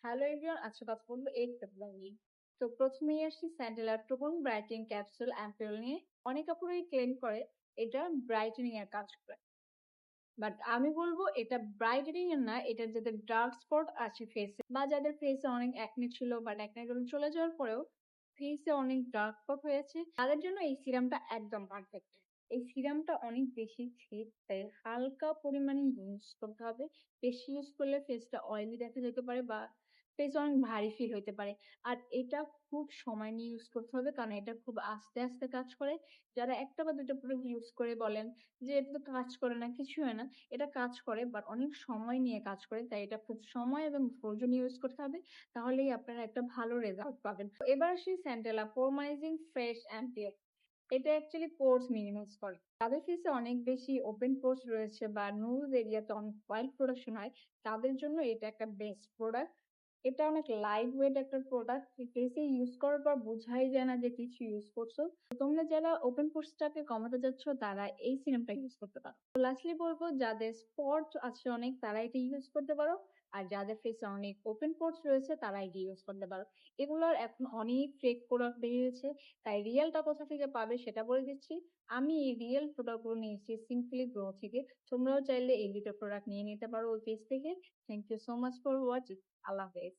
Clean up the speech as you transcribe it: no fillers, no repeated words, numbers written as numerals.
Hello everyone, আজকে কথা বলবো এই টপিক নিয়ে। তো প্রথমেই আসি স্যান্ডেলার টোন ব্রাইটেনিং ক্যাপসুল অ্যাম্পুল নিয়ে। অনেক আপুরাই ক্লেম করে এটা ব্রাইটেনিং এর কাজ করে, বাট আমি বলবো এটা ব্রাইটেনিং এর না, এটা যাদের ডার্ক স্পট আছে ফেসে বা যাদের ফেসে অনেক অ্যাকনে ছিল বাট অ্যাকনে গুলো চলে যাওয়ার পরেও ফেসে অনেক ডার্ক স্পট হয়েছে, তাদের জন্য এই সিরামটা একদম পারফেক্ট। এই সিরামটা অনেক বেশি থিক, তাই হালকা পরিমাণে ইউজ করতে হবে। বেশি ইউজ করলে ফেসটা অয়েলি দেখা যেতে পারে বা ফেস অনেক ভারী ফিল হতে পারে। আর এটা খুব সময় নিয়ে ইউজ করতে হবে, কারণ এটা খুব আস্তে আস্তে কাজ করে। যারা একটা বা দুটো প্রোডাক্ট ইউজ করে বলেন যে এটা তো কাজ করে না, কিছু হয় না, এটা কাজ করে বাট অনেক সময় নিয়ে কাজ করে। তাই এটা খুব সময় এবং ধৈর্য নিয়ে ইউজ করতে হবে, তাহলেই আপনারা একটা ভালো রেজাল্ট পাবেন। তো এবার আসি স্যান্ডেলা পোরমাইজিং ফ্রেশ অ্যান্টি। এটা অ্যাকচুয়ালি পোরস মিনিমাইজ করে। তাদের ফেসে অনেক বেশি ওপেন পোরস রয়েছে বা নোজ এরিয়াতে অনেক অয়েল প্রোডাকশন হয়, তাদের জন্য এটা একটা বেস্ট প্রোডাক্ট। এটা অনেক লাইট ওয়েট একটা প্রোডাক্ট, ফেসে ইউজ করার পর বোঝাই যায় না যে কিছু ইউজ করছো। তো তোমরা যারা ওপেন পোরসটাকে কমাতে যাচ্ছ তারা এই সিরামটা ইউজ করতে পারো। তো লাস্টলি বলবো যাদের স্পট আছে অনেক তারা এটা ইউজ করতে পারো, আর যাদের ফেসে অনেক ওপেন পোরস রয়েছে তারা এটা ইউজ করতে পারো। এগুলোর এখন অনেক ফেক প্রোডাক্ট বেরিয়েছে, তাই রিয়েলটা কোথা থেকে পাবে সেটা বলে দিচ্ছি। আমি এই রিয়েল প্রোডাক্টগুলো নিয়েছি সিম্পলি গ্রো থেকে। তোমরাও চাইলে এই দুটো প্রোডাক্ট নিয়ে নিতে পারো ওই পেজ থেকে। Thank you so much for watching. আল্লাহ হাফেজ।